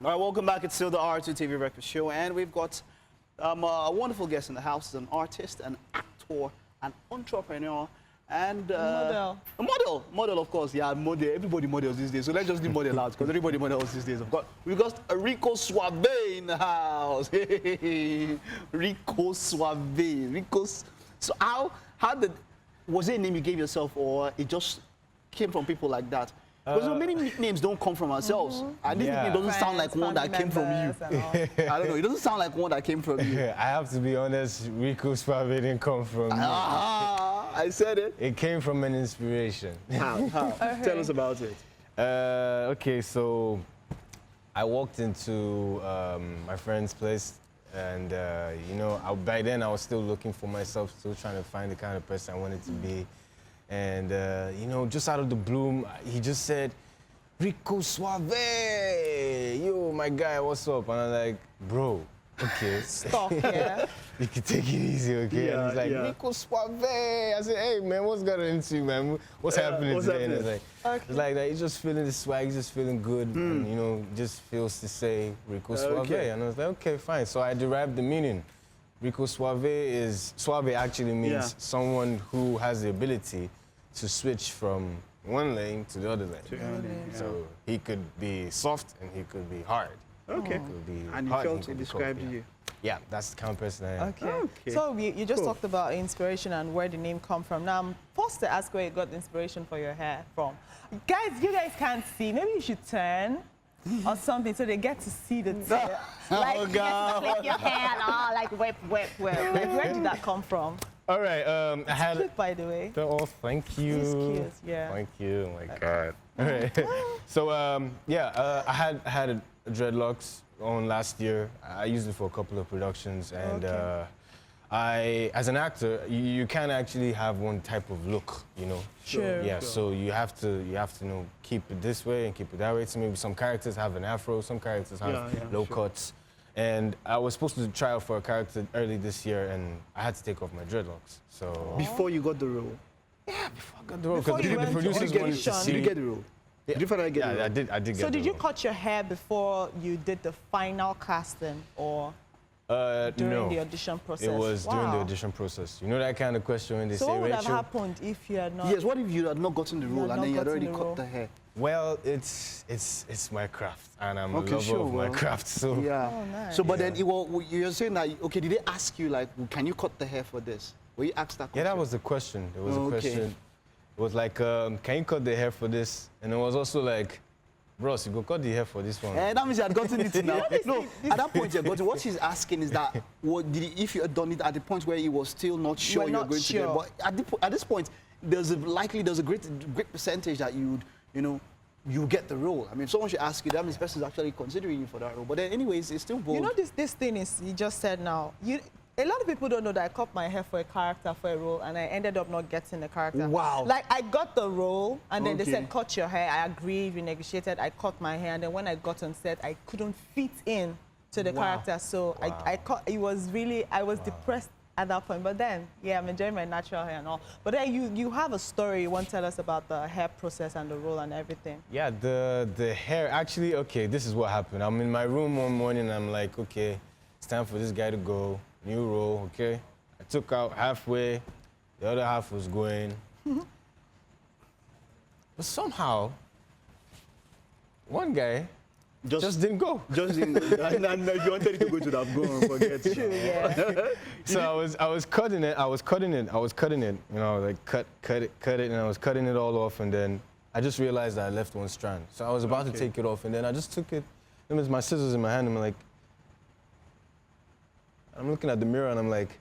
All right, welcome back. It's still the Artiste Breakfast Show, and we've got a wonderful guest in the house, an artist, an actor, an entrepreneur, and model. A model, of course. Yeah, model. Everybody models these days. So let's just leave model out because everybody models these days. We've got Rico Swavey in the house. Rico Swavey. So was it a name you gave yourself, or it just came from people like that? Because many nicknames don't come from ourselves. And this nickname doesn't sound like one that came from you. I don't know. It doesn't sound like one that came from you. I have to be honest, Rico Swavey didn't come from me. I said it. It came from an inspiration. How? Tell us about it. Okay, so I walked into my friend's place, and you know, by then I was still looking for myself, still trying to find the kind of person I wanted to be. And, you know, just out of the bloom, he just said, Rico Swavey, yo, my guy, what's up? And I'm like, bro, okay. Stop, yeah. You can take it easy, okay? Yeah, and he's like, Rico Swavey. I said, hey, man, what's going into you, man? What's happening today? And it's like that. He's just feeling the swag, he's just feeling good. And, you know, just feels to say Rico Swavey. And I was like, okay, fine. So I derived the meaning. Rico Swavey actually means someone who has the ability to switch from one lane to the other lane. So he could be soft and he could be hard. Okay. And you felt it described you. Yeah, that's the kind of person I am. Okay. So you just talked about inspiration and where the name come from. Now I'm forced to ask where you got the inspiration for your hair from. Guys, you guys can't see. Maybe you should turn or something so they get to see the tail. Like, you get to flip your hair and all, like whip. Like, where did that come from? All right, I had cute, by the way. Oh, thank you. It's cute, yeah. Thank you. Oh my God. All right. So I had dreadlocks on last year. I used it for a couple of productions, and as an actor, you can't actually have one type of look, you know. Sure. Yeah. So you have to you know, keep it this way and keep it that way. So maybe some characters have an afro, some characters have low cuts. And I was supposed to try out for a character early this year, and I had to take off my dreadlocks. So before you got the role? Yeah, before I got the role. Because the producers wanted to see. Did you get the role? Yeah. Did you finally get the role? I did get the role. So did you cut your hair before you did the final casting, or during the audition process? It was during the audition process. You know that kind of question when they say, So what would have Rachel? happened if you had not? Yes, what if you had not gotten the role and then you had already cut the hair? Well, it's my craft, and I'm a lover of my craft. So yeah. Oh, nice. So, but then you're saying that did they ask you like, can you cut the hair for this? Were you asked that question? Yeah, that was the question. There was a question. It was like, can you cut the hair for this? And it was also like, bros, you go cut the hair for this one. That means you had gotten it now. No, at that point you had gotten. What she's asking is that, if you had done it at the point where he was still not sure you were going to get, but at this point, there's a great percentage that you get the role. I mean, if someone should ask you, that means the person is actually considering you for that role. But then anyways, it's still bold. You know, this thing is, you just said now, a lot of people don't know that I cut my hair for a character, for a role, and I ended up not getting the character. Wow. Like, I got the role, and then they said, cut your hair. I agreed, we negotiated, I cut my hair, and then when I got on set, I couldn't fit in to the character. So I cut, it was really, I was depressed at that point. But then, yeah, I'm enjoying my natural hair and all. But then you have a story you want to tell us about the hair process and the role and everything. Yeah, the hair, actually, okay, this is what happened. I'm in my room one morning, I'm like, okay, it's time for this guy to go. New role, okay? I took out halfway, the other half was going. But somehow, one guy just didn't go. Just didn't go. And you wanted it to go to that, go and forget it. Yeah. So I was cutting it, you know, like cut it, and I was cutting it all off, and then I just realized that I left one strand. So I was about to take it off, and then I just took it. There was my scissors in my hand, and I'm looking at the mirror and I'm like,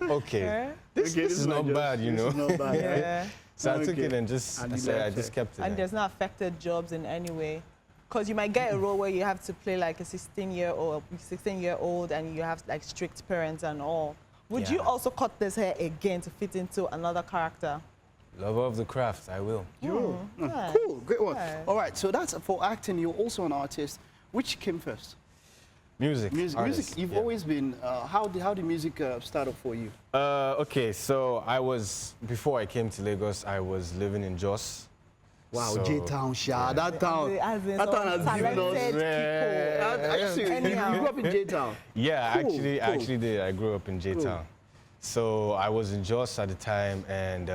okay, this is not bad, you know. This is not bad, yeah. So I took it and I just kept it. And there's not affected jobs in any way. Because you might get a role where you have to play like a 16-year-old and you have like strict parents and all. Would you also cut this hair again to fit into another character? Lover of the craft, I will. You will. Cool, great one. All right, so that's for acting. You're also an artist. Which came first? Music. Music. You've always been. How did music start up for you? Okay, so before I came to Lagos, I was living in Jos. Wow, So, J-Town, Sha. That town has given us. Are you serious? You grew up in J-Town? Yeah, Cool, I cool. actually did. I grew up in J-Town. So I was in Jos at the time, and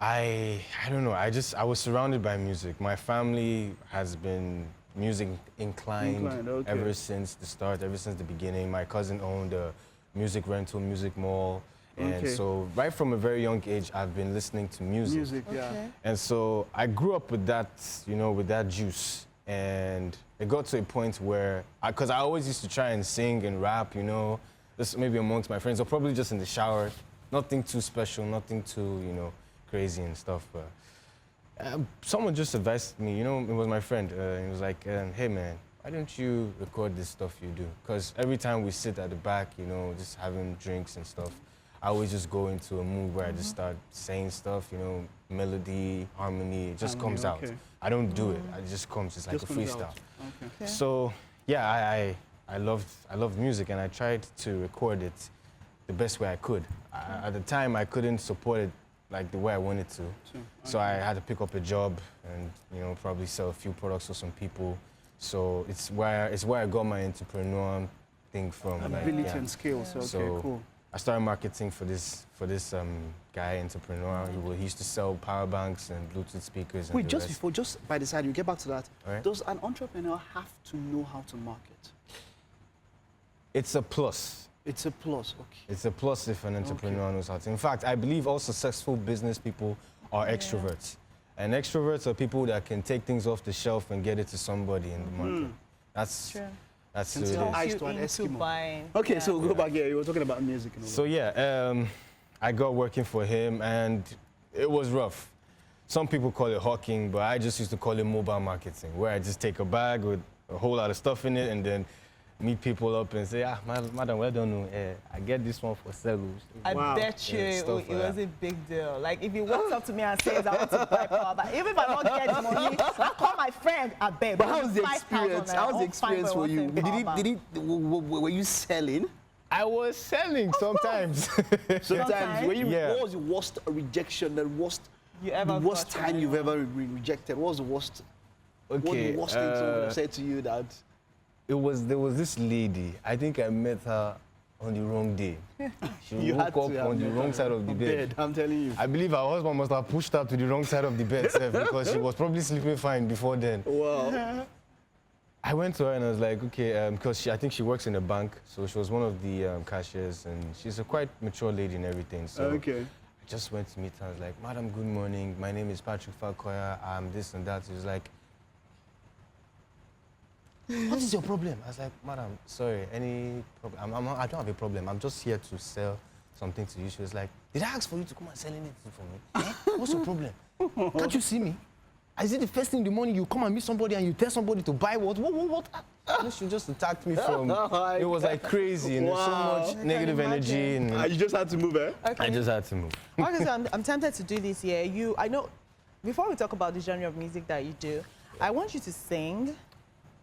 I don't know. I was surrounded by music. My family has been music inclined okay. ever since the start, ever since the beginning. My cousin owned a music rental, music mall. And so right from a very young age, I've been listening to music. Music, yeah. And so I grew up with that, you know, with that juice. And it got to a point where, because I always used to try and sing and rap, you know, just maybe amongst my friends, or probably just in the shower. Nothing too special, nothing too, you know, crazy and stuff. But someone just advised me, you know, it was my friend. He was like, hey man, why don't you record this stuff you do? Because every time we sit at the back, you know, just having drinks and stuff, I always just go into a mood where I just start saying stuff, you know, melody, harmony, it just comes out. I don't do it, it just comes, it's like a freestyle. So, yeah, I loved music, and I tried to record it the best way I could. At the time, I couldn't support it like the way I wanted to. So I had to pick up a job and, you know, probably sell a few products to some people. So it's where I got my entrepreneur thing from. Ability and skills, So cool. I started marketing for this guy, entrepreneur. He used to sell power banks and Bluetooth speakers. Wait, just by the side, you get back to that. Right. Does an entrepreneur have to know how to market? It's a plus. It's a plus, okay. It's a plus if an entrepreneur knows how to. In fact, I believe all successful business people are extroverts. And extroverts are people that can take things off the shelf and get it to somebody in the market. That's True. That's Can who tell it eyes is. to an Eskimo. Buying. Okay, so go back here. You were talking about music and all So yeah, I got working for him, and it was rough. Some people call it hawking, but I just used to call it mobile marketing, where I just take a bag with a whole lot of stuff in it and then meet people up and say, madam, well done. I get this one for sale. I bet you it stuff like was a big deal. Like if he walks up to me and says, I want to buy power, but even if I don't get the money, I call my friend, I beg. But how was the experience? How was the experience for you? Were you selling? I was selling sometimes. Sometimes. Yeah. What was the worst rejection, the worst time you've ever been rejected? What was the worst? What was the worst thing someone have said to you that? There was this lady. I think I met her on the wrong day. She woke up on the wrong side of the bed. I'm telling you. I believe her husband must have pushed her to the wrong side of the bed because she was probably sleeping fine before then. Wow. I went to her and I was like, okay, because I think she works in a bank, so she was one of the cashiers, and she's a quite mature lady and everything. So I just went to meet her. I was like, Madam, good morning. My name is Patrick Fakoya. I'm this and that. She was like, what is your problem? I was like, Madam, sorry, any problem? I don't have a problem. I'm just here to sell something to you. She was like, did I ask for you to come and sell anything for me? What's your problem? Can't you see me? Is it the first thing in the morning you come and meet somebody and you tell somebody to buy what? What? She just attacked me from, it was like crazy, and there's so much negative energy. And you just had to move, eh? Okay. I just had to move. Okay, so I'm tempted to do this here. I know, before we talk about the genre of music that you do, I want you to sing.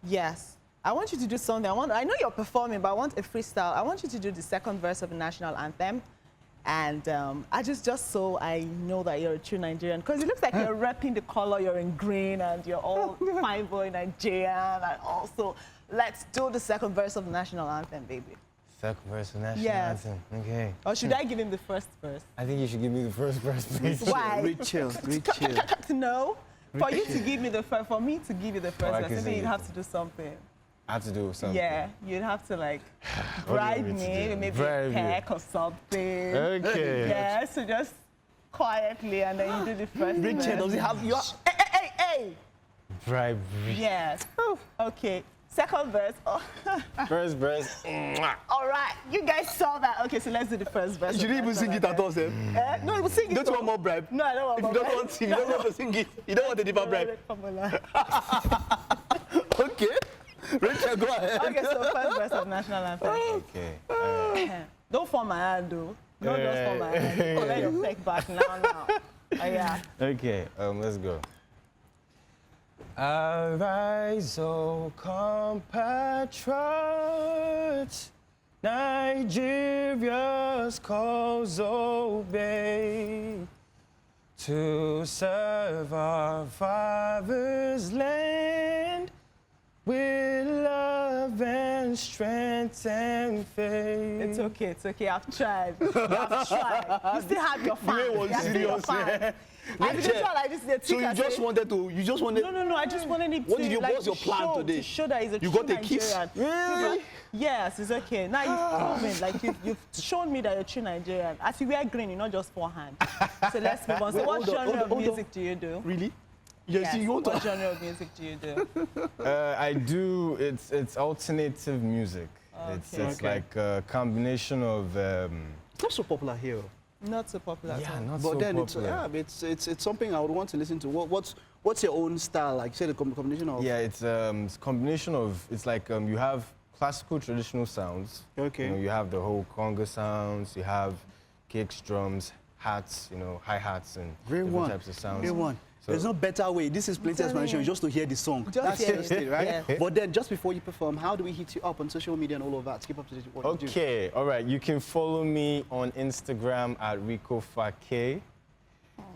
Yes. I want you to do something. I know you're performing, but I want a freestyle. I want you to do the second verse of the national anthem. And I just so I know that you're a true Nigerian, because it looks like you're repping the color, you're in green, and you're all fine boy Nigerian. And also, let's do the second verse of the national anthem, baby. Second verse of the national anthem. Okay. Or should I give him the first verse? I think you should give me the first verse, please. Why? Rachel. No. For you to give me for me to give you the first verse, maybe you'd have to do something. I have to do something. Yeah, you'd have to like bribe me, maybe a peck or something. Okay. Yeah, so just quietly, and then you do the first verse. Richard, does he have you? Hey! Bribery. Yes. Okay. Second verse. Oh. First verse. All right, you guys saw that. Okay, so let's do the first verse. You didn't even sing it at all, sir. No, we'll sing it. Don't you want more bribe? No, I don't want if more you don't want to, you don't want to sing it. You don't want a deeper bribe. Okay. Rachel, go ahead. Okay, so first verse of national anthem. Okay. Don't fall my hand, though. No, don't fall my hand. Collect your peck back now. Yeah. Okay, let's go. Arise, O compatriots, Nigeria's cause obey. To serve our father's land with love and strength and faith. It's okay. I've tried. I've tried. You still have your fan. You was serious. I didn't try like this. So you just wanted to, No, I just wanted him what to, did you, like, what's your plan today? To show that he's a you true got a kiss? Nigerian. Really? Yes, it's okay. Now you've proven, like you've shown me that you're a true Nigerian. As you wear green, you're not just forehand. So let's move on. So what genre of music do you do? Really? Yes. What genre of music do you do? I do, it's alternative music. Okay. It's like a combination of... It's not so popular here. Not so popular. yeah, not But so then popular. it's something I would want to listen to. What's your own style? Like you said, a combination of. Yeah, it's a combination of, it's like you have classical traditional sounds. Okay. You know, you have the whole conga sounds, you have kicks, drums, hats, you know, hi-hats and different types of sounds. Great one. So, there's no better way. This is plenty explanation just to hear the song. That's hear just it, right? Yeah. But then just before you perform, how do we hit you up on social media and all of that? To keep up to date with what you do. okay, all right. You can follow me on Instagram at Rico Swavey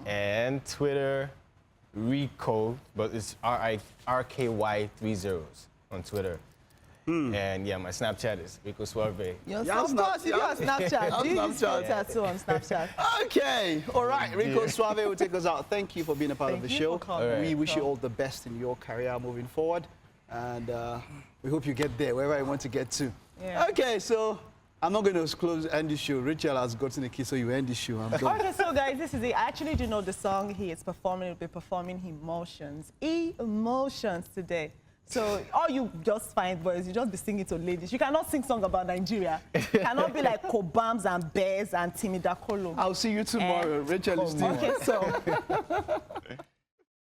and Twitter, Rico, but it's RKY 3 zeros on Twitter. And yeah, my Snapchat is Rico Swavey. Yes, Yeah, of course, you do on Snapchat. Do you use Snapchat. tattoo on Snapchat? Okay, all right. Rico Swavey will take us out. Thank you for being a part of the Thank you show. for coming. All We right. wish you all the best in your career moving forward. And we hope you get there, wherever you want to get to. Yeah. Okay, so I'm not going to end the show. Rachel has gotten a kiss, so you end the show. I'm done. Okay, so guys, this is it. I actually do know the song he is performing. He'll be performing Emotions today. So all you just fine boys, you just be singing to ladies. You cannot sing song about Nigeria. You cannot be like Kobams and Bears and Timidakolo. I'll see you tomorrow. Rachel is still. Okay, so